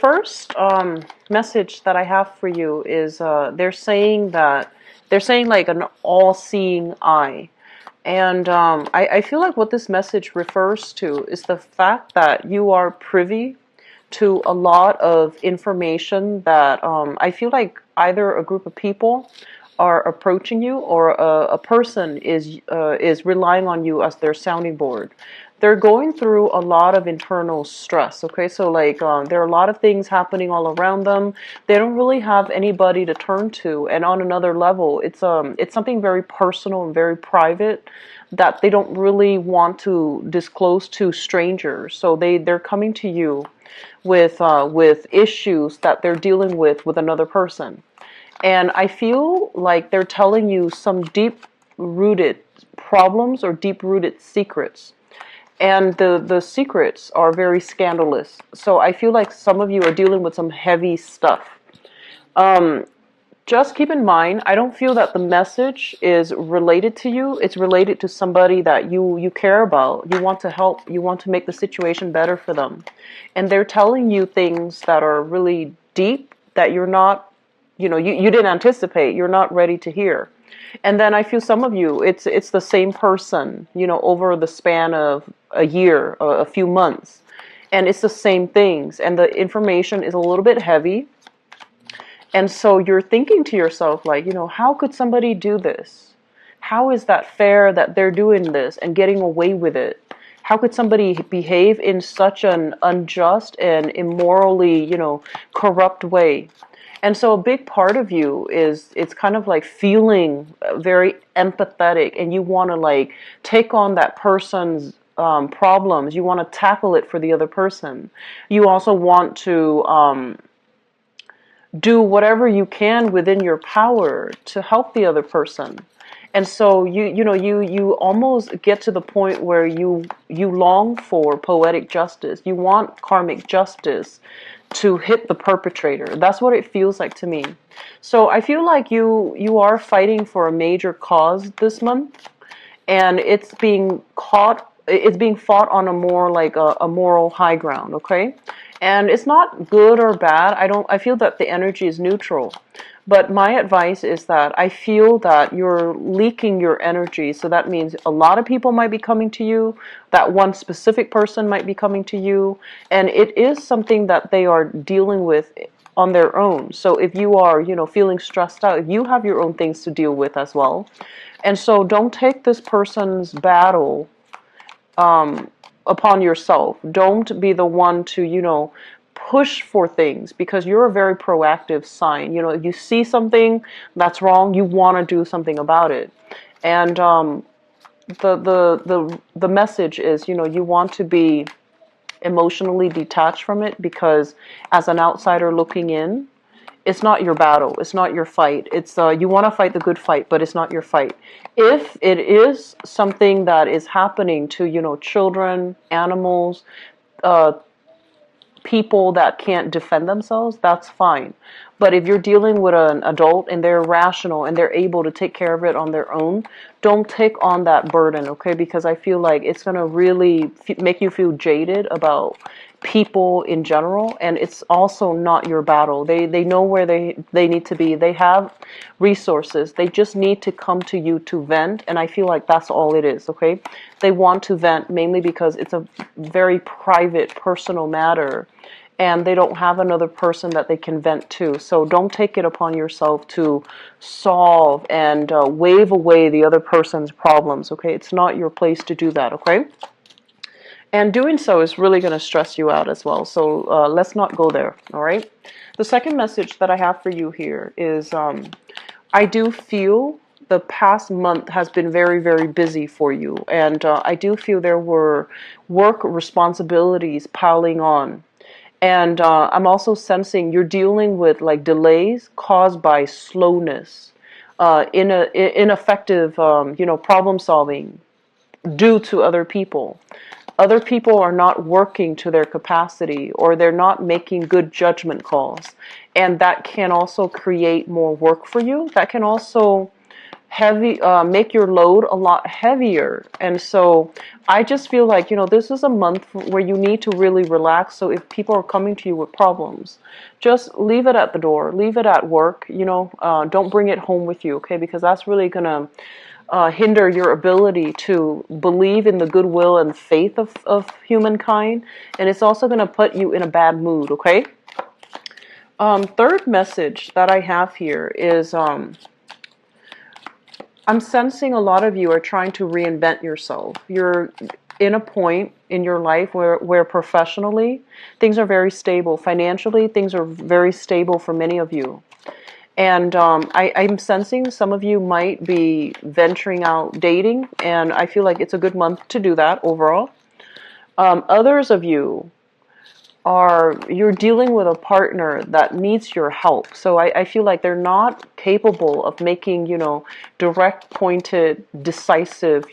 First message that I have for you is they're saying like an all-seeing eye. And I feel like what this message refers to is the fact that you are privy to a lot of information that I feel like either a group of people are approaching you, or a person is relying on you as their sounding board. They're going through a lot of internal stress. Okay, so like there are a lot of things happening all around them. They don't really have anybody to turn to, and on another level, it's something very personal and very private that they don't really want to disclose to strangers. So they're coming to you with issues that they're dealing with another person. And I feel like they're telling you some deep rooted problems or deep rooted secrets. And the secrets are very scandalous. So I feel like some of you are dealing with some heavy stuff. Um, just keep in mind, I don't feel that the message is related to you. It's related to somebody that you care about. You want to help. You want to make the situation better for them. And they're telling you things that are really deep that you're not, you didn't anticipate. You're not ready to hear. And then I feel some of you, it's the same person, over the span of a year, a few months. And it's the same things. And the information is a little bit heavy. And so you're thinking to yourself, like, how could somebody do this? How is that fair that they're doing this and getting away with it? How could somebody behave in such an unjust and immorally, corrupt way? And so a big part of you is, it's kind of like feeling very empathetic, and you want to like take on that person's problems. You want to tackle it for the other person. You also want to do whatever you can within your power to help the other person. And so you almost get to the point where you long for poetic justice. You want karmic justice to hit the perpetrator. That's what it feels like to me. So I feel like you are fighting for a major cause this month, and it's being fought on a more like a moral high ground. Okay, and it's not good or bad. I feel that the energy is neutral. But my advice is that I feel that you're leaking your energy. So that means a lot of people might be coming to you. That one specific person might be coming to you. And it is something that they are dealing with on their own. So if you are, feeling stressed out, you have your own things to deal with as well. And so don't take this person's battle upon yourself. Don't be the one to, push for things, because you're a very proactive sign. If you see something that's wrong, you want to do something about it. And the message is, you want to be emotionally detached from it, because as an outsider looking in, it's not your battle. It's not your fight. It's you want to fight the good fight, but it's not your fight. If it is something that is happening to, children, animals, people that can't defend themselves, that's fine. But if you're dealing with an adult and they're rational and they're able to take care of it on their own, don't take on that burden, okay? Because I feel like it's going to really make you feel jaded about people in general, and it's also not your battle. They know where they need to be. They have resources. They just need to come to you to vent, and I feel like that's all it is, okay? They want to vent mainly because it's a very private, personal matter, and they don't have another person that they can vent to. So don't take it upon yourself to solve and wave away the other person's problems, okay? It's not your place to do that, okay? And doing so is really going to stress you out as well. So let's not go there, all right? The second message that I have for you here is I do feel the past month has been very, very busy for you. And I do feel there were work responsibilities piling on. And I'm also sensing you're dealing with like delays caused by slowness, ineffective, problem solving due to other people. Other people are not working to their capacity, or they're not making good judgment calls. And that can also create more work for you. That can also heavy, make your load a lot heavier. And so I just feel like, this is a month where you need to really relax. So if people are coming to you with problems, just leave it at the door, leave it at work, don't bring it home with you, okay? Because that's really going to hinder your ability to believe in the goodwill and faith of humankind. And it's also going to put you in a bad mood, okay? Third message that I have here is I'm sensing a lot of you are trying to reinvent yourself. You're in a point in your life where professionally things are very stable. Financially, things are very stable for many of you. And I'm sensing some of you might be venturing out dating, and I feel like it's a good month to do that overall. Others of you you're dealing with a partner that needs your help. So I feel like they're not capable of making, direct, pointed, decisive,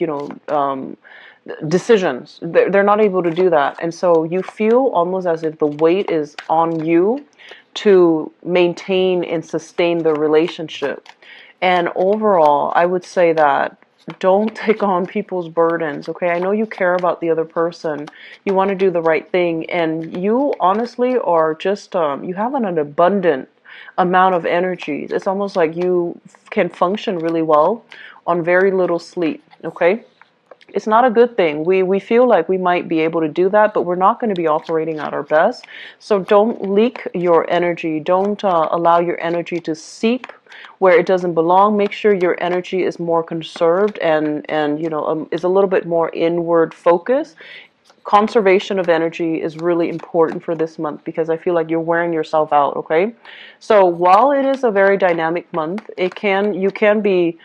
decisions. They're not able to do that. And so you feel almost as if the weight is on you to maintain and sustain the relationship. And overall, I would say that don't take on people's burdens, okay? I know you care about the other person. You want to do the right thing, and you honestly are just, you have an abundant amount of energy. It's almost like you can function really well on very little sleep, okay? It's not a good thing. We feel like we might be able to do that, but we're not going to be operating at our best. So don't leak your energy. Don't allow your energy to seep where it doesn't belong. Make sure your energy is more conserved and is a little bit more inward focused. Conservation of energy is really important for this month because I feel like you're wearing yourself out, okay? So while it is a very dynamic month, you can be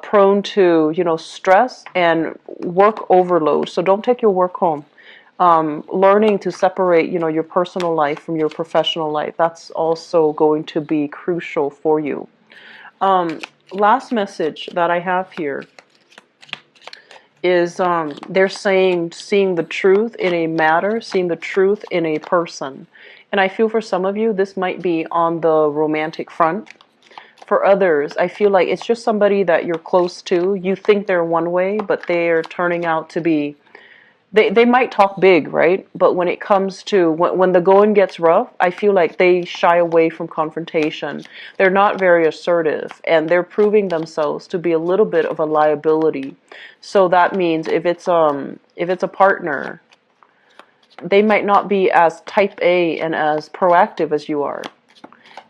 prone to, stress and work overload. So don't take your work home. Learning to separate, your personal life from your professional life, that's also going to be crucial for you. Last message that I have here is they're saying seeing the truth in a matter, seeing the truth in a person. And I feel for some of you, this might be on the romantic front. For others, I feel like it's just somebody that you're close to. You think they're one way, but they're turning out to be, they might talk big, right? But when it comes to, when the going gets rough, I feel like they shy away from confrontation. They're not very assertive, and they're proving themselves to be a little bit of a liability. So that means if it's a partner, they might not be as type A and as proactive as you are.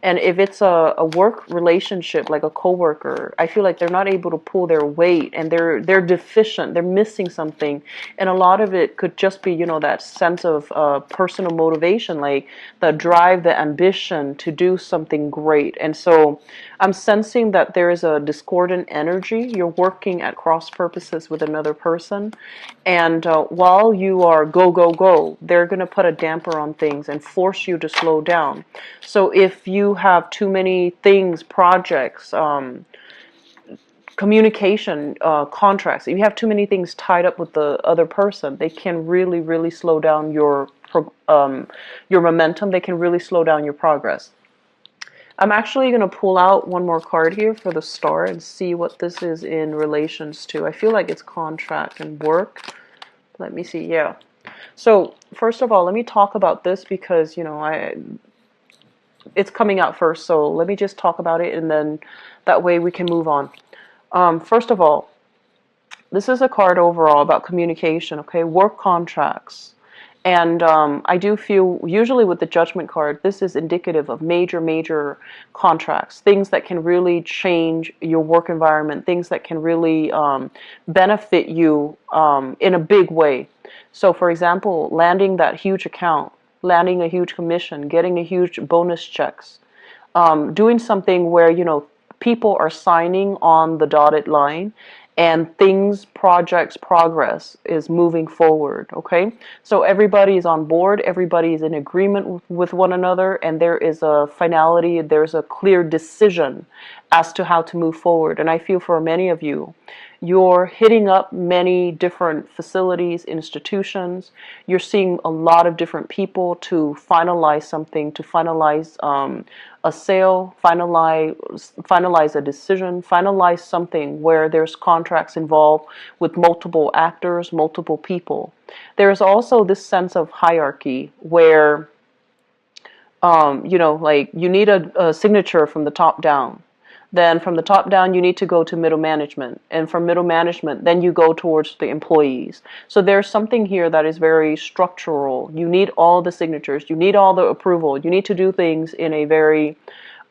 And if it's a work relationship, like a coworker, I feel like they're not able to pull their weight, and they're deficient. They're missing something, and a lot of it could just be, that sense of personal motivation, like the drive, the ambition to do something great. And so, I'm sensing that there is a discordant energy. You're working at cross purposes with another person, and while you are go go go, they're going to put a damper on things and force you to slow down. So if you have too many things, projects, communication, contracts, if you have too many things tied up with the other person, they can really, really slow down your momentum. They can really slow down your progress. I'm actually going to pull out one more card here for the star and see what this is in relations to. I feel like it's contract and work. Let me see. Yeah. So first of all, let me talk about this because, it's coming out first, so let me just talk about it, and then that way we can move on. First of all, this is a card overall about communication, okay? Work contracts. And I do feel, usually with the Judgment card, this is indicative of major, major contracts, things that can really change your work environment, things that can really benefit you in a big way. So, for example, landing that huge account, landing a huge commission, getting a huge bonus checks, doing something where, people are signing on the dotted line and projects, progress is moving forward, okay? So everybody is on board, everybody is in agreement with one another, and there is a finality, there's a clear decision as to how to move forward. And I feel for many of you, you're hitting up many different facilities, institutions. You're seeing a lot of different people to finalize something, to finalize a sale, finalize a decision, finalize something where there's contracts involved with multiple actors, multiple people. There's also this sense of hierarchy where, like you need a signature from the top down. Then from the top down, you need to go to middle management. And from middle management, then you go towards the employees. So there's something here that is very structural. You need all the signatures. You need all the approval. You need to do things in a very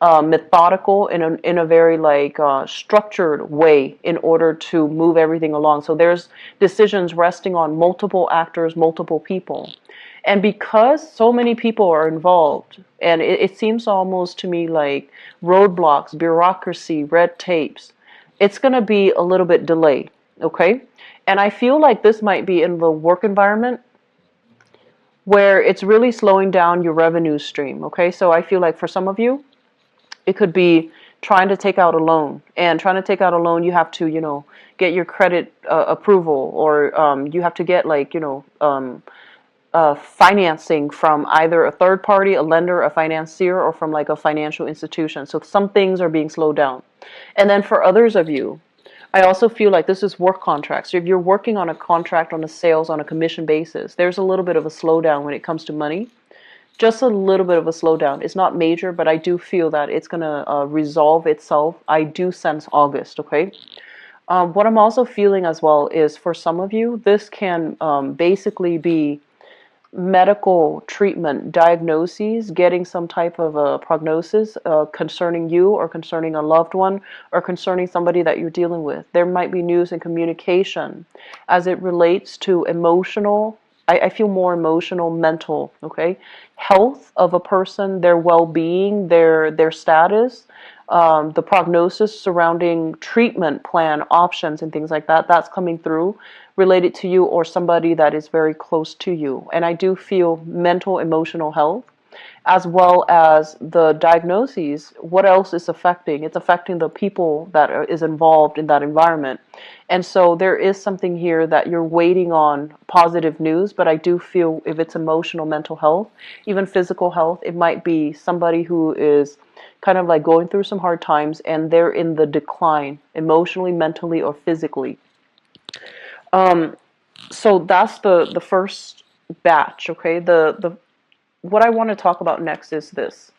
methodical, in a very structured way in order to move everything along. So there's decisions resting on multiple actors, multiple people. And because so many people are involved, and it seems almost to me like roadblocks, bureaucracy, red tapes, it's going to be a little bit delayed, okay? And I feel like this might be in the work environment where it's really slowing down your revenue stream, okay? So I feel like for some of you, it could be trying to take out a loan. And trying to take out a loan, you have to, get your credit approval, or you have to get financing from either a third party, a lender, a financier, or from like a financial institution. So some things are being slowed down. And then for others of you, I also feel like this is work contracts. So if you're working on a contract, on a sales, on a commission basis, there's a little bit of a slowdown when it comes to money. Just a little bit of a slowdown. It's not major, but I do feel that it's going to resolve itself. I do sense August, okay? What I'm also feeling as well is for some of you, this can basically be medical treatment, diagnoses, getting some type of a prognosis concerning you or concerning a loved one or concerning somebody that you're dealing with. There might be news and communication as it relates to emotional. I feel more emotional, mental, okay? Health of a person, their well-being, their status, the prognosis surrounding treatment plan options and things like that, that's coming through related to you or somebody that is very close to you. And I do feel mental, emotional health, as well as the diagnoses. What else is affecting? It's affecting the people that is involved in that environment. And so there is something here that you're waiting on positive news, but I do feel if it's emotional, mental health, even physical health, it might be somebody who is kind of like going through some hard times and they're in the decline emotionally, mentally, or physically. So that's the first batch, okay? The what I want to talk about next is this.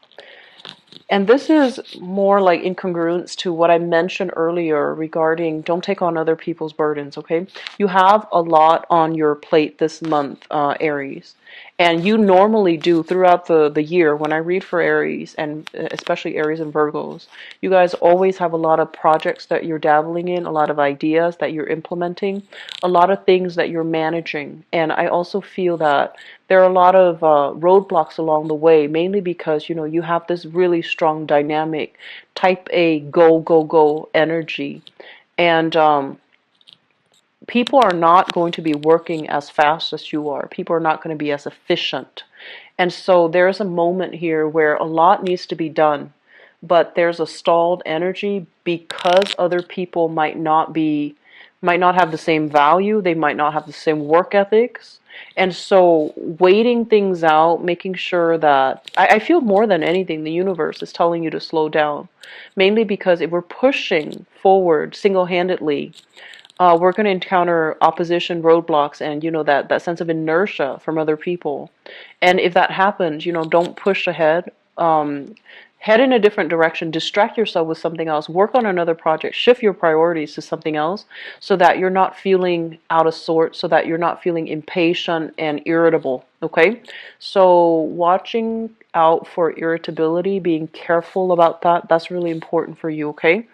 And this is more like incongruence to what I mentioned earlier regarding don't take on other people's burdens, okay? You have a lot on your plate this month, Aries. And you normally do throughout the year when I read for Aries, and especially Aries and Virgos, you guys always have a lot of projects that you're dabbling in, a lot of ideas that you're implementing, a lot of things that you're managing. And I also feel that there are a lot of roadblocks along the way, mainly because, you have this really strong dynamic type A go, go, go energy. And people are not going to be working as fast as you are. People are not going to be as efficient. And so there's a moment here where a lot needs to be done, but there's a stalled energy because other people might not have the same value, they might not have the same work ethics. And so waiting things out, making sure that I feel more than anything the universe is telling you to slow down, mainly because if we're pushing forward single-handedly, we're going to encounter opposition, roadblocks, and that sense of inertia from other people. And if that happens, don't push ahead. Head in a different direction, distract yourself with something else, work on another project, shift your priorities to something else so that you're not feeling out of sorts, so that you're not feeling impatient and irritable, okay? So watching out for irritability, being careful about that, that's really important for you, okay?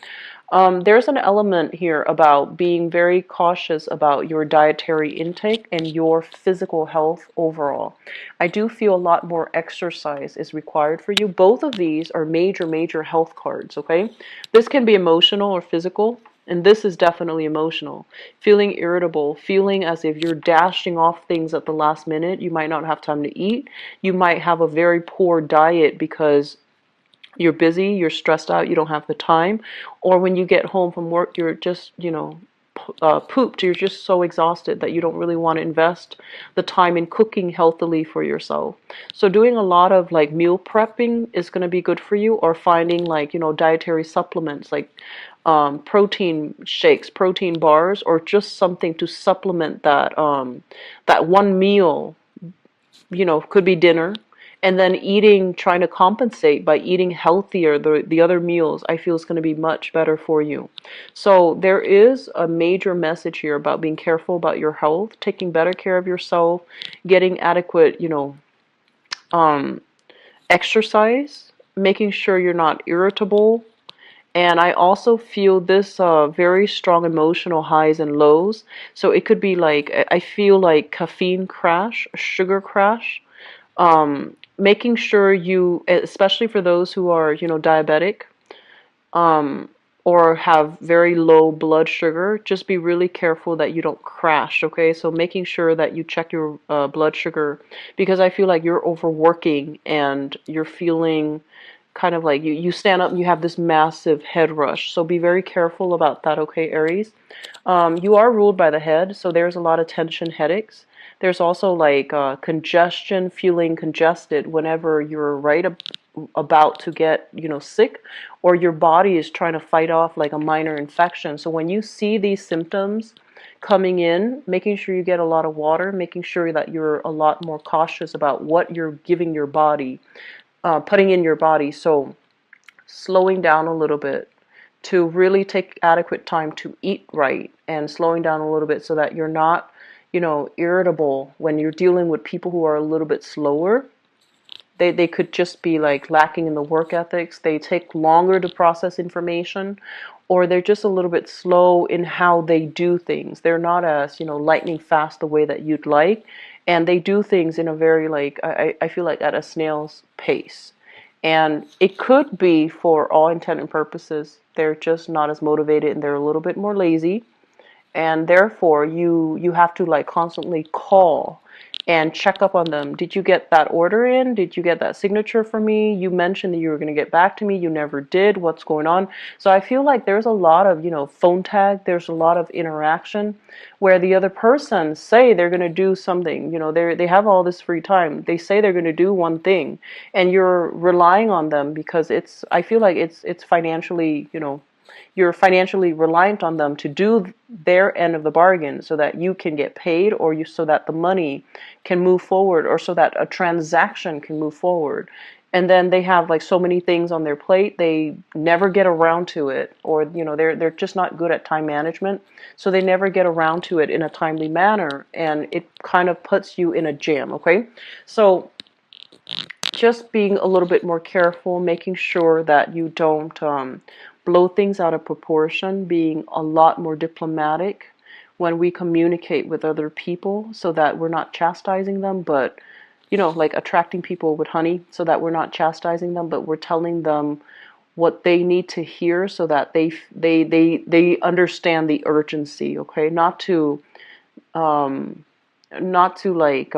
There's an element here about being very cautious about your dietary intake and your physical health overall. I do feel a lot more exercise is required for you. Both of these are major, major health cards, okay? This can be emotional or physical, and this is definitely emotional. Feeling irritable, feeling as if you're dashing off things at the last minute. You might not have time to eat. You might have a very poor diet because you're busy, you're stressed out, you don't have the time, or when you get home from work, you're just, pooped, you're just so exhausted that you don't really want to invest the time in cooking healthily for yourself. So doing a lot of like meal prepping is going to be good for you, or finding like, dietary supplements like protein shakes, protein bars, or just something to supplement that one meal, could be dinner, and then eating, trying to compensate by eating healthier the other meals, I feel is going to be much better for you. So there is a major message here about being careful about your health, taking better care of yourself, getting adequate, um, exercise, making sure you're not irritable. And I also feel this very strong emotional highs and lows. So it could be like, I feel like caffeine crash, sugar crash, making sure you, especially for those who are, diabetic, um, or have very low blood sugar, just be really careful that you don't crash, okay? So making sure that you check your blood sugar, because I feel like you're overworking and you're feeling kind of like you stand up and you have this massive head rush. So be very careful about that, okay, Aries? You are ruled by the head, so there's a lot of tension, headaches. There's also like congestion, feeling congested whenever you're about to get, sick, or your body is trying to fight off like a minor infection. So when you see these symptoms coming in, making sure you get a lot of water, making sure that you're a lot more cautious about what you're giving your body, putting in your body. So slowing down a little bit to really take adequate time to eat right, and slowing down a little bit so that you're not, irritable when you're dealing with people who are a little bit slower. They could just be like lacking in the work ethics. They take longer to process information, or they're just a little bit slow in how they do things. They're not as, lightning fast the way that you'd like. And they do things in a very like, I feel like at a snail's pace. And it could be, for all intent and purposes, they're just not as motivated and they're a little bit more lazy, and therefore you have to like constantly call and check up on them. Did you get that order in? Did you get that signature for me? You mentioned that you were going to get back to me, you never did. What's going on? So I feel like there's a lot of, phone tag. There's a lot of interaction where the other person say they're going to do something. They have all this free time, they say they're going to do one thing, and you're relying on them because I feel like it's financially, you're financially reliant on them to do their end of the bargain so that you can get paid, or so that the money can move forward, or so that a transaction can move forward. And then they have like so many things on their plate, they never get around to it, or they're just not good at time management, so they never get around to it in a timely manner, and it kind of puts you in a jam, okay? So just being a little bit more careful, making sure that you don't blow things out of proportion, being a lot more diplomatic when we communicate with other people, so that we're not chastising them, but like attracting people with honey, so that we're not chastising them, but we're telling them what they need to hear, so that they understand the urgency, okay? Um, not to like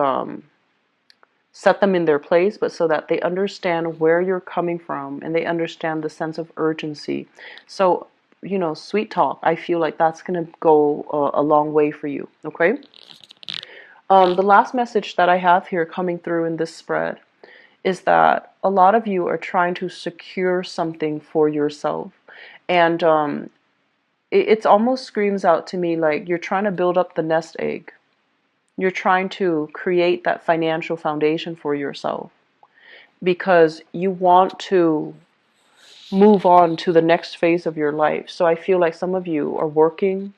set them in their place, but so that they understand where you're coming from and they understand the sense of urgency. So, sweet talk, I feel like that's going to go a long way for you, okay? The last message that I have here coming through in this spread is that a lot of you are trying to secure something for yourself. And it almost screams out to me like you're trying to build up the nest egg. You're trying to create that financial foundation for yourself because you want to move on to the next phase of your life. So I feel like some of you are working,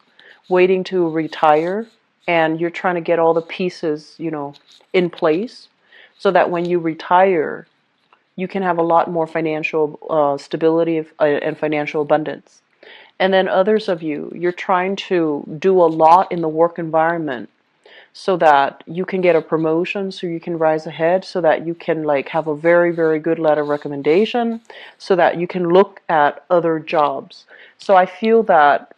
waiting to retire, and you're trying to get all the pieces, in place so that when you retire, you can have a lot more financial stability and financial abundance. And then others of you, you're trying to do a lot in the work environment so that you can get a promotion, so you can rise ahead, so that you can like have a very, very good letter of recommendation, so that you can look at other jobs. So I feel that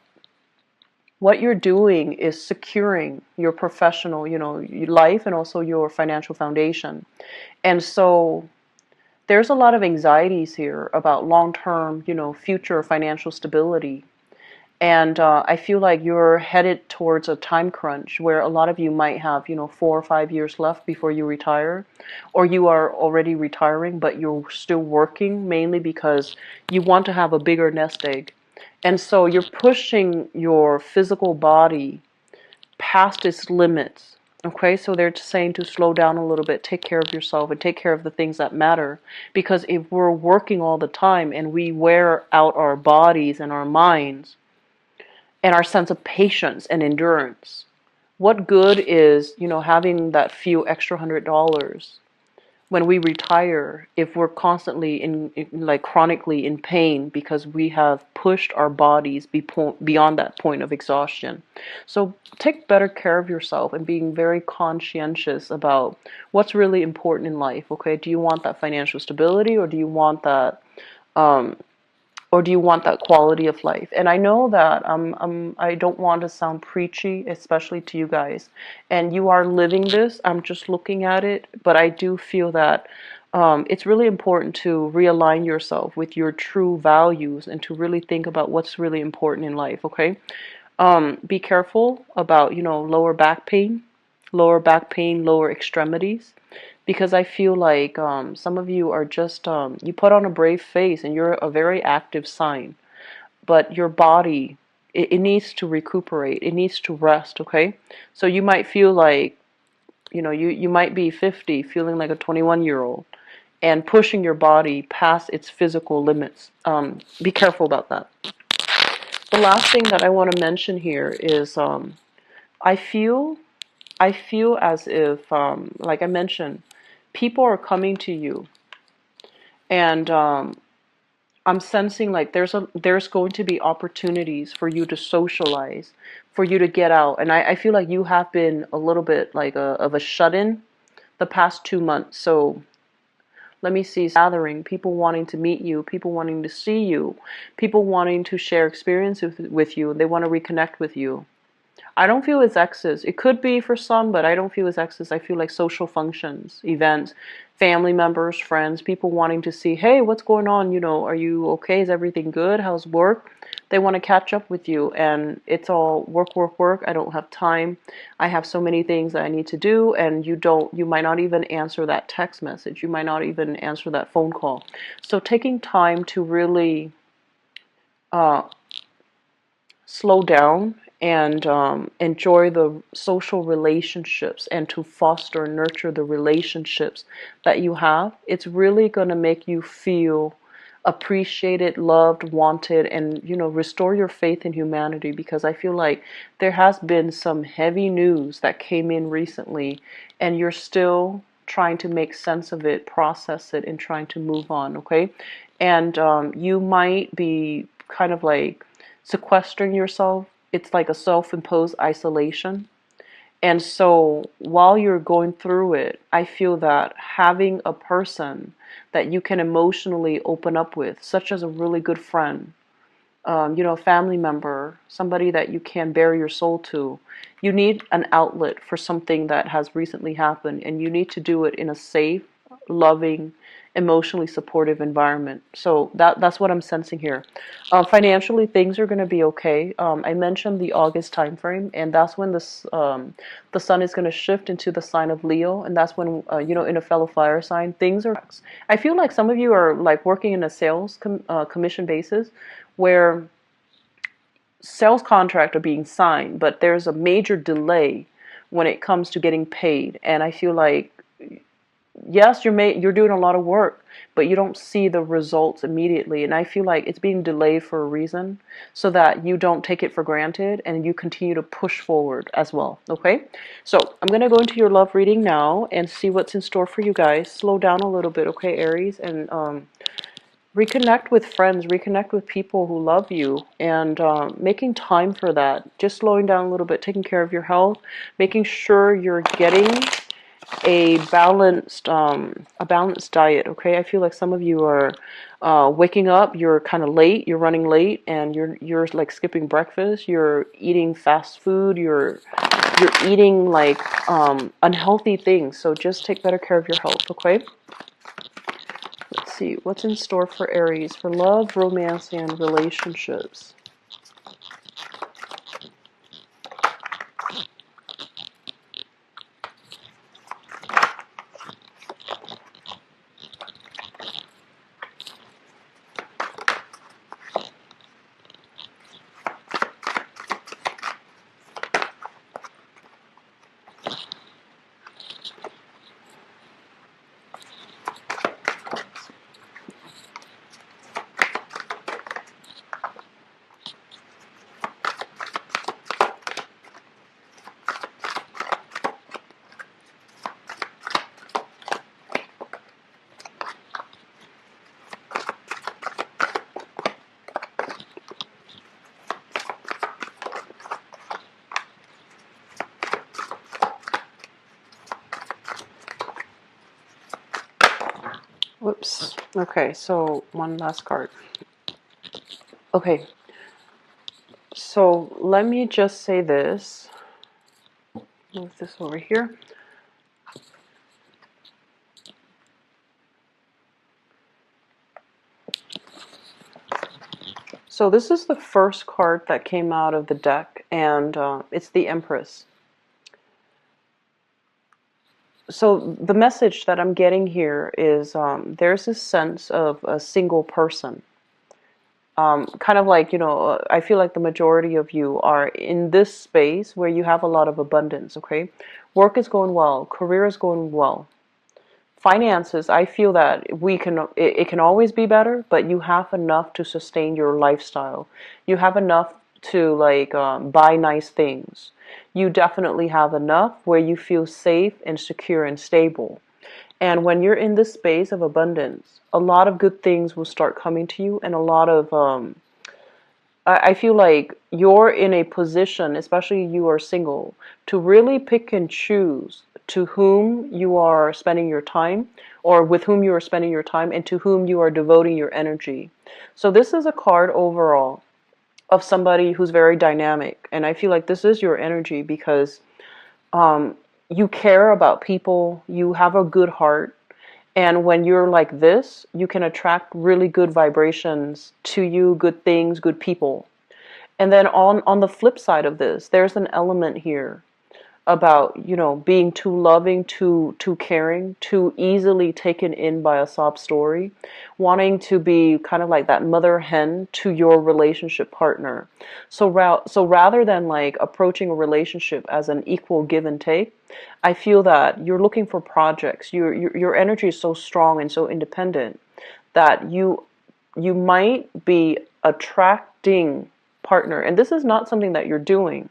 what you're doing is securing your professional, your life, and also your financial foundation. And so there's a lot of anxieties here about long-term, future financial stability. And I feel like you're headed towards a time crunch where a lot of you might have, 4 or 5 years left before you retire, or you are already retiring, but you're still working mainly because you want to have a bigger nest egg. And so you're pushing your physical body past its limits. Okay, so they're saying to slow down a little bit, take care of yourself, and take care of the things that matter. Because if we're working all the time and we wear out our bodies and our minds, and our sense of patience and endurance. What good is, having that few extra $100 when we retire if we're constantly like chronically in pain because we have pushed our bodies beyond that point of exhaustion. So take better care of yourself and being very conscientious about what's really important in life. Okay, do you want that financial stability, or do you want that um, quality of life? And I know that I don't want to sound preachy, especially to you guys. And you are living this. I'm just looking at it. But I do feel that it's really important to realign yourself with your true values and to really think about what's really important in life, okay? Be careful about, lower back pain, lower extremities, because I feel like some of you are just, you put on a brave face and you're a very active sign, but your body, it needs to recuperate, it needs to rest, okay? So you might feel like, you might be 50 feeling like a 21-year-old and pushing your body past its physical limits. Be careful about that. The last thing that I want to mention here is I feel I feel as if, like I mentioned, people are coming to you, and I'm sensing like there's going to be opportunities for you to socialize, for you to get out, and I feel like you have been a little bit like of a shut-in the past 2 months. So let me see, gathering, people wanting to meet you, people wanting to see you, people wanting to share experiences with you. They want to reconnect with you. I don't feel it's exes. It could be for some, but I don't feel it's exes. I feel like social functions, events, family members, friends, people wanting to see, hey, what's going on? Are you okay? Is everything good? How's work? They want to catch up with you, and it's all work, work, work. I don't have time. I have so many things that I need to do, and you might not even answer that text message. You might not even answer that phone call. So taking time to really uh, slow down and enjoy the social relationships and to foster and nurture the relationships that you have, it's really going to make you feel appreciated, loved, wanted, and restore your faith in humanity, because I feel like there has been some heavy news that came in recently and you're still trying to make sense of it, process it, and trying to move on, okay? And you might be kind of like sequestering yourself. It's like a self-imposed isolation. And so while you're going through it, I feel that having a person that you can emotionally open up with, such as a really good friend, a family member, somebody that you can bare your soul to, you need an outlet for something that has recently happened, and you need to do it in a safe, loving, emotionally supportive environment. So that's what I'm sensing here. Financially, things are going to be okay. I mentioned the August time frame, and that's when the sun is going to shift into the sign of Leo, and that's when in a fellow fire sign, things are. I feel like some of you are like working in a sales commission basis, where sales contracts are being signed, but there's a major delay when it comes to getting paid. And I feel like, yes, you're doing a lot of work, but you don't see the results immediately. And I feel like it's being delayed for a reason, so that you don't take it for granted and you continue to push forward as well. Okay, so I'm going to go into your love reading now and see what's in store for you guys. Slow down a little bit, okay, Aries, and reconnect with friends, reconnect with people who love you, and making time for that. Just slowing down a little bit, taking care of your health, making sure you're getting a balanced diet. Okay, I feel like some of you are waking up, you're kind of late, you're running late, and you're like skipping breakfast, you're eating fast food, you're eating like unhealthy things. So just take better care of your health. Okay, Let's see, what's in store for Aries for love, romance, and relationships? Whoops. Okay, so one last card. Okay, so let me just say this. Move this over here. So this is the first card that came out of the deck, and it's the Empress. So the message that I'm getting here is there's this sense of a single person. Kind of like, I feel like the majority of you are in this space where you have a lot of abundance, okay? Work is going well, career is going well. Finances, I feel that it can always be better, but you have enough to sustain your lifestyle. You have enough to buy nice things. You definitely have enough where you feel safe and secure and stable. And when you're in this space of abundance, a lot of good things will start coming to you, and a lot of I feel like you're in a position, especially you are single, to really pick and choose to whom you are spending your time, or with whom you are spending your time, and to whom you are devoting your energy. So this is a card overall of somebody who's very dynamic, and I feel like this is your energy because you care about people, you have a good heart, and when you're like this, you can attract really good vibrations to you, good things, good people. And then on the flip side of this, there's an element here about, being too loving, too caring, too easily taken in by a sob story, wanting to be kind of like that mother hen to your relationship partner. So rather than like approaching a relationship as an equal give and take, I feel that you're looking for projects. Your energy is so strong and so independent that you might be attracting partner, and this is not something that you're doing.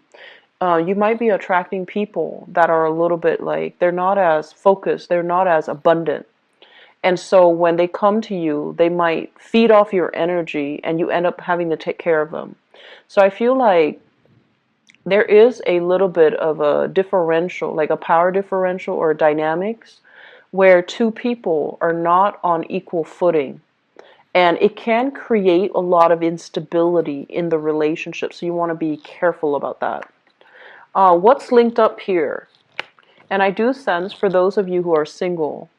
You might be attracting people that are a little bit like, they're not as focused, they're not as abundant. And so when they come to you, they might feed off your energy and you end up having to take care of them. So I feel like there is a little bit of a differential, like a power differential or dynamics, where two people are not on equal footing. And it can create a lot of instability in the relationship. So you want to be careful about that. What's linked up here? And I do sense for those of you who are single,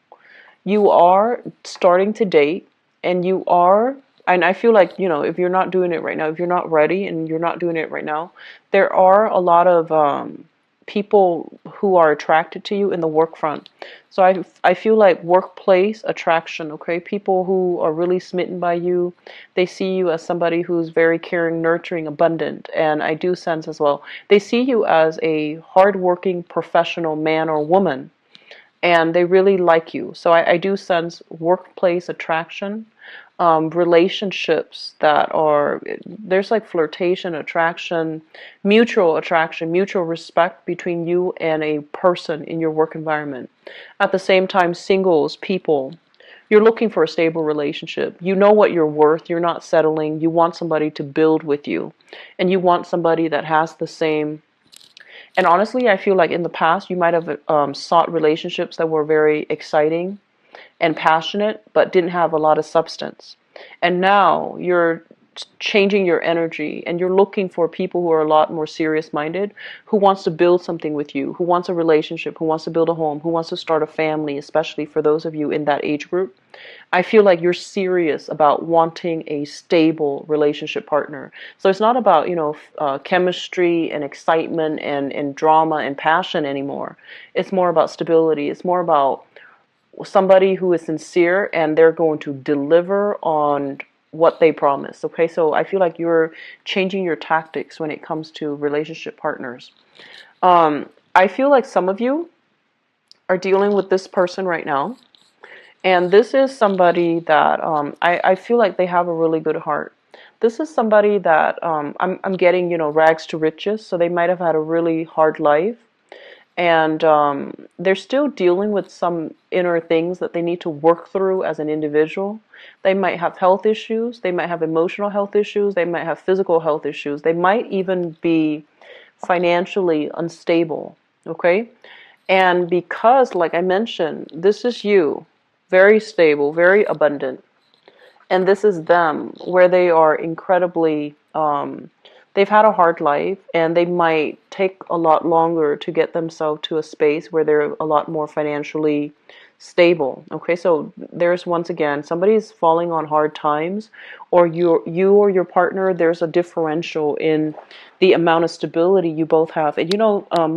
you are starting to date, and I feel like, if you're not doing it right now, if you're not ready and you're not doing it right now, there are a lot of people who are attracted to you in the work front. So I feel like workplace attraction, okay? People who are really smitten by you, they see you as somebody who's very caring, nurturing, abundant. And I do sense as well, they see you as a hardworking professional man or woman, and they really like you. So I do sense workplace attraction, relationships that are, there's like flirtation, attraction, mutual respect between you and a person in your work environment. At the same time, singles, people, you're looking for a stable relationship. You know what you're worth. You're not settling. You want somebody to build with you, and you want somebody that has the same. And honestly, I feel like in the past, you might have sought relationships that were very exciting and passionate, but didn't have a lot of substance. And now you're changing your energy, and you're looking for people who are a lot more serious minded, who wants to build something with you, who wants a relationship, who wants to build a home, who wants to start a family, especially for those of you in that age group. I feel like you're serious about wanting a stable relationship partner. So it's not about, chemistry and excitement and drama and passion anymore. It's more about stability. It's more about somebody who is sincere and they're going to deliver on what they promise. Okay, so I feel like you're changing your tactics when it comes to relationship partners. I feel like some of you are dealing with this person right now, and this is somebody that I feel like they have a really good heart. This is somebody that I'm getting, rags to riches, so they might have had a really hard life, and they're still dealing with some inner things that they need to work through as an individual. They might have health issues, they might have emotional health issues, they might have physical health issues, they might even be financially unstable, okay? And because, like I mentioned, this is you, very stable, very abundant, and this is them, where they are incredibly they've had a hard life, and they might take a lot longer to get themselves to a space where they're a lot more financially stable. Okay, so there's, once again, somebody's falling on hard times, or you or your partner, there's a differential in the amount of stability you both have. And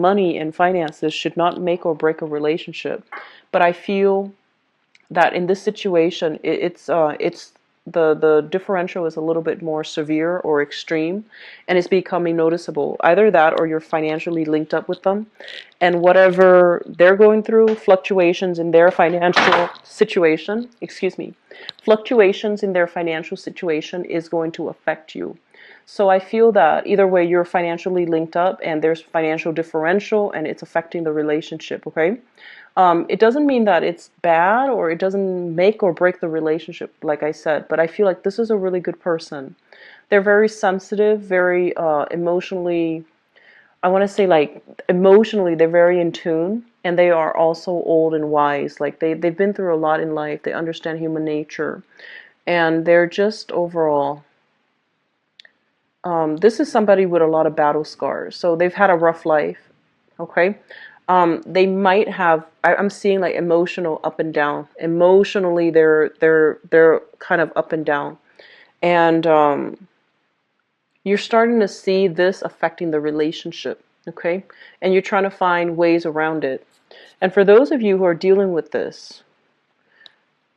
money and finances should not make or break a relationship, but I feel that in this situation, it's the differential is a little bit more severe or extreme, and it's becoming noticeable. Either that, or you're financially linked up with them, and whatever they're going through, fluctuations in their financial situation, fluctuations in their financial situation is going to affect you. So I feel that either way, you're financially linked up, and there's financial differential, and it's affecting the relationship. Okay. It doesn't mean that it's bad, or it doesn't make or break the relationship, like I said, but I feel like this is a really good person. They're very sensitive, very emotionally, I want to say, like, emotionally, they're very in tune, and they are also old and wise. Like, they've been through a lot in life, they understand human nature, and they're just overall, this is somebody with a lot of battle scars, so they've had a rough life, okay? They might have, I'm seeing like emotional up and down. Emotionally, they're kind of up and down. And you're starting to see this affecting the relationship, okay? And you're trying to find ways around it. And for those of you who are dealing with this,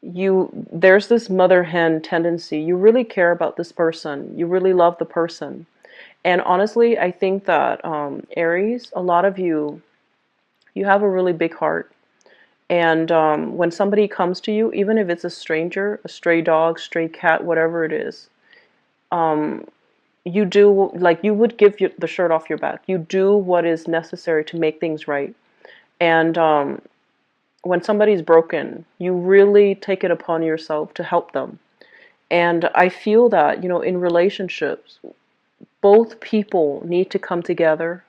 there's this mother hen tendency. You really care about this person. You really love the person. And honestly, I think that Aries, a lot of you have a really big heart. And when somebody comes to you, even if it's a stranger, a stray dog, stray cat, whatever it is, you do, like, you would give the shirt off your back. You do what is necessary to make things right. And when somebody's broken, you really take it upon yourself to help them. And I feel that, in relationships, both people need to come together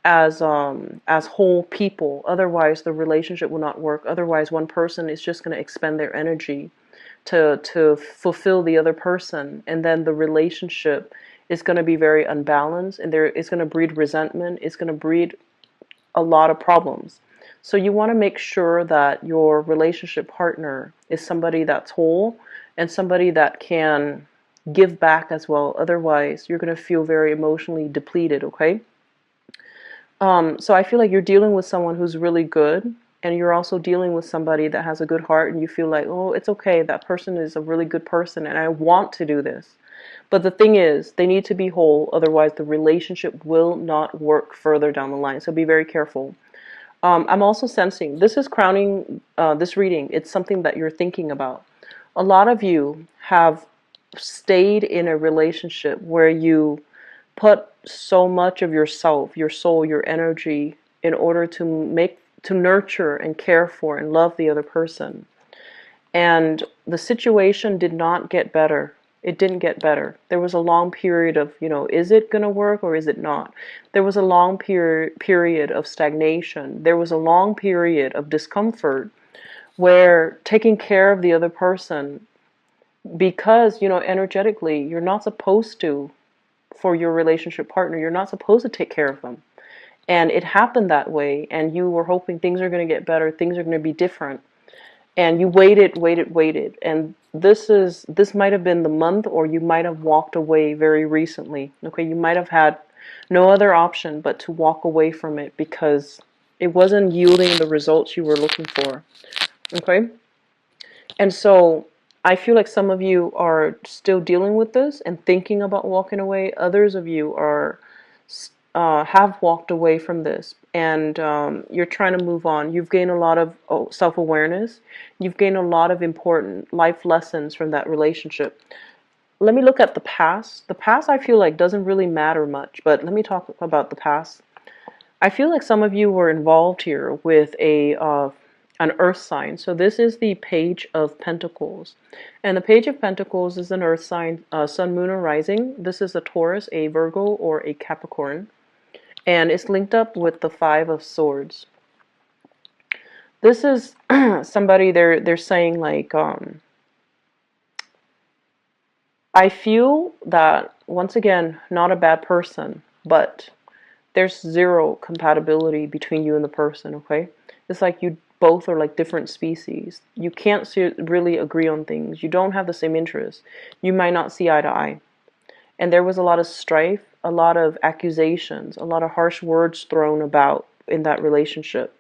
as whole people. Otherwise, the relationship will not work. Otherwise, one person is just going to expend their energy to fulfill the other person, and then the relationship is going to be very unbalanced, and it's going to breed resentment. It's going to breed a lot of problems. So you want to make sure that your relationship partner is somebody that's whole and somebody that can give back as well. Otherwise, you're going to feel very emotionally depleted, okay? So I feel like you're dealing with someone who's really good, and you're also dealing with somebody that has a good heart, and you feel like, oh, it's okay, that person is a really good person, and I want to do this. But the thing is, they need to be whole, otherwise the relationship will not work further down the line. So be very careful. I'm also sensing, this is crowning this reading, it's something that you're thinking about. A lot of you have stayed in a relationship where you put so much of yourself, your soul, your energy in order to nurture and care for and love the other person. And the situation did not get better. It didn't get better. There was a long period of, is it going to work or is it not? There was a long period of stagnation. There was a long period of discomfort where taking care of the other person because, you know, energetically, you're not supposed to, for your relationship partner, you're not supposed to take care of them. And it happened that way, and you were hoping things are going to get better, things are going to be different. And you waited, and this might have been the month, or you might have walked away very recently. Okay, you might have had no other option but to walk away from it because it wasn't yielding the results you were looking for. Okay, and so I feel like some of you are still dealing with this and thinking about walking away. Others of you are have walked away from this, and you're trying to move on. You've gained a lot of self-awareness. You've gained a lot of important life lessons from that relationship. Let me look at the past. The past, I feel like, doesn't really matter much, but let me talk about the past. I feel like some of you were involved here with an earth sign. So this is the Page of Pentacles. And the Page of Pentacles is an earth sign, sun, moon, or rising. This is a Taurus, a Virgo, or a Capricorn. And it's linked up with the Five of Swords. This is somebody, they're saying like, I feel that, once again, not a bad person, but there's zero compatibility between you and the person, okay? It's like you both are like different species. You can't really agree on things. You don't have the same interests. You might not see eye to eye. And there was a lot of strife, a lot of accusations, a lot of harsh words thrown about in that relationship.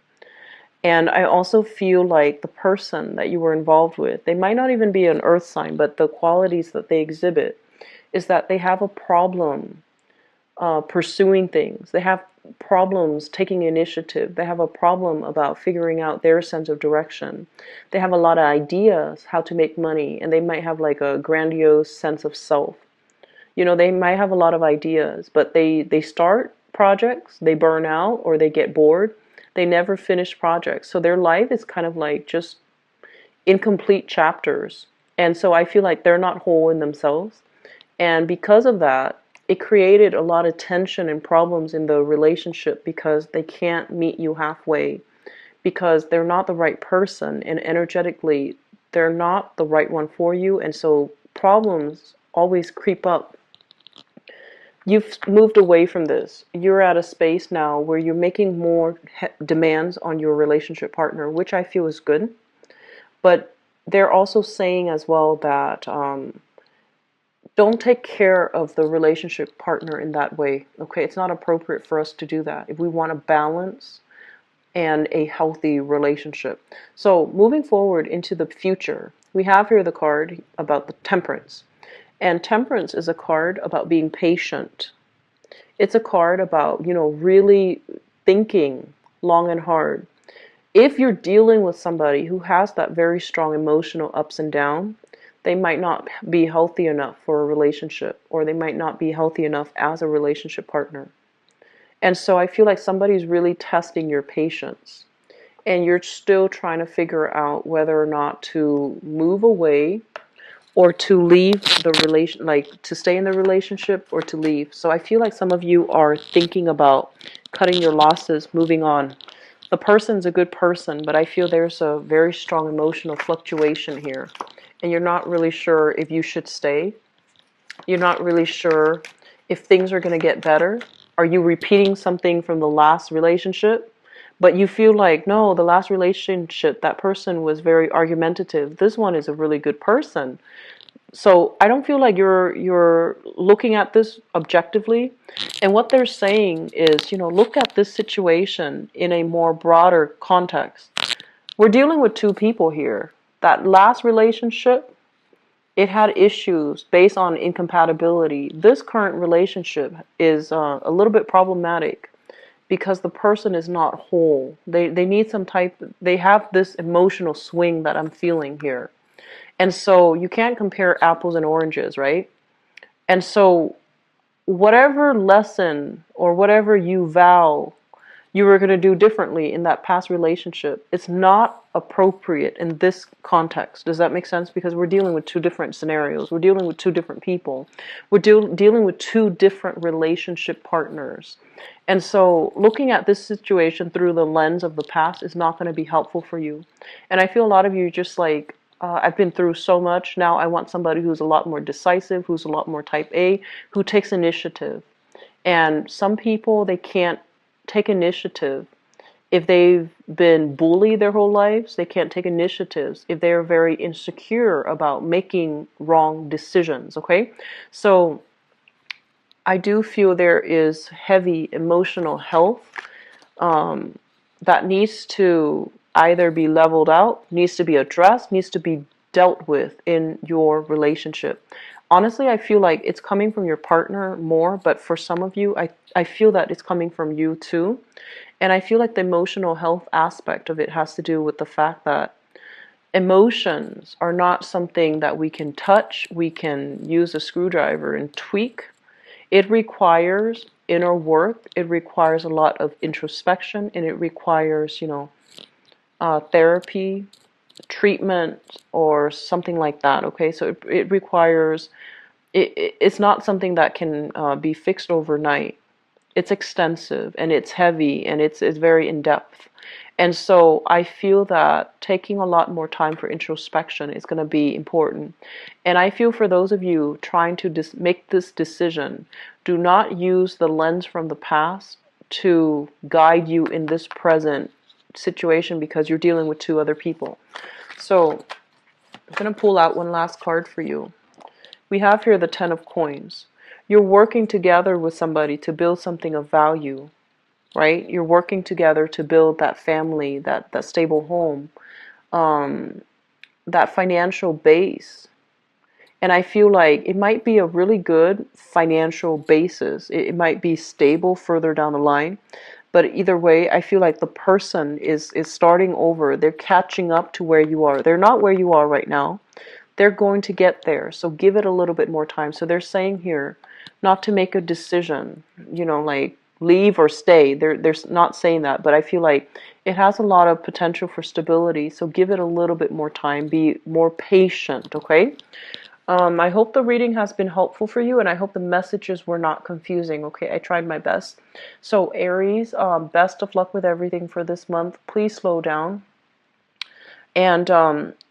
And I also feel like the person that you were involved with, they might not even be an earth sign, but the qualities that they exhibit is that they have a problem pursuing things. They have problems taking initiative. They have a problem about figuring out their sense of direction. They have a lot of ideas how to make money, and they might have like a grandiose sense of self. You know, they might have a lot of ideas, but they start projects, they burn out, or they get bored. They never finish projects. So their life is kind of like just incomplete chapters. And so I feel like they're not whole in themselves. And because of that, it created a lot of tension and problems in the relationship because they can't meet you halfway, because they're not the right person, and energetically they're not the right one for you. And so problems always creep up. You've moved away from this. You're at a space now where you're making more demands on your relationship partner, which I feel is good. But they're also saying as well that don't take care of the relationship partner in that way. Okay, it's not appropriate for us to do that if we want a balance and a healthy relationship. So moving forward into the future, we have here the card about the Temperance. And Temperance is a card about being patient. It's a card about, you know, really thinking long and hard. If you're dealing with somebody who has that very strong emotional ups and downs, they might not be healthy enough for a relationship, or they might not be healthy enough as a relationship partner. And so I feel like somebody's really testing your patience, and you're still trying to figure out whether or not to move away or to leave the relation, like to stay in the relationship or to leave. So I feel like some of you are thinking about cutting your losses, moving on. The person's a good person, but I feel there's a very strong emotional fluctuation here. And you're not really sure if you should stay. You're not really sure if things are going to get better. Are you repeating something from the last relationship? But you feel like, no, the last relationship, that person was very argumentative. This one is a really good person. So I don't feel like you're looking at this objectively. And what they're saying is, you know, look at this situation in a more broader context. We're dealing with two people here. That last relationship, it had issues based on incompatibility. This current relationship is a little bit problematic because the person is not whole. They need some type, they have this emotional swing that I'm feeling here. And so you can't compare apples and oranges, right? And so whatever lesson or whatever you vow you were going to do differently in that past relationship, it's not appropriate in this context. Does that make sense? Because we're dealing with two different scenarios. We're dealing with two different people. We're dealing with two different relationship partners. And so looking at this situation through the lens of the past is not going to be helpful for you. And I feel a lot of you just like, I've been through so much. Now I want somebody who's a lot more decisive, who's a lot more type A, who takes initiative. And some people, they can't take initiative. If they've been bullied their whole lives, they can't take initiatives. If they're very insecure about making wrong decisions, okay? So I do feel there is heavy emotional health that needs to either be leveled out, needs to be addressed, needs to be dealt with in your relationship. Honestly, I feel like it's coming from your partner more, but for some of you, I feel that it's coming from you too. And I feel like the emotional health aspect of it has to do with the fact that emotions are not something that we can touch, we can use a screwdriver and tweak. It requires inner work, it requires a lot of introspection, and it requires, therapy, treatment, or something like that, okay? So it requires, it's not something that can be fixed overnight. It's extensive and it's heavy and it's very in depth. And so I feel that taking a lot more time for introspection is going to be important. And I feel for those of you trying to make this decision, do not use the lens from the past to guide you in this present situation because you're dealing with two other people. So I'm going to pull out one last card for you. We have here the Ten of Coins. You're working together with somebody to build something of value, right? You're working together to build that family, that stable home, that financial base. And I feel like it might be a really good financial basis. It might be stable further down the line. But either way, I feel like the person is starting over. They're catching up to where you are. They're not where you are right now. They're going to get there. So give it a little bit more time. So they're saying here not to make a decision, like leave or stay. They're not saying that, but I feel like it has a lot of potential for stability. So give it a little bit more time. Be more patient, okay? I hope the reading has been helpful for you, and I hope the messages were not confusing, okay? I tried my best. So Aries, best of luck with everything for this month. Please slow down. And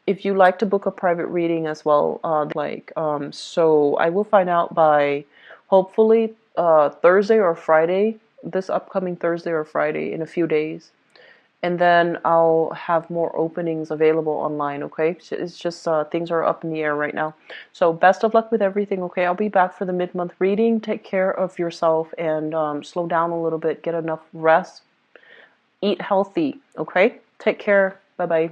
if you like to book a private reading as well, so I will find out by hopefully Thursday or Friday, this upcoming Thursday or Friday in a few days. And then I'll have more openings available online, okay? It's just things are up in the air right now. So best of luck with everything, okay? I'll be back for the mid-month reading. Take care of yourself and slow down a little bit. Get enough rest. Eat healthy, okay? Take care. Bye-bye.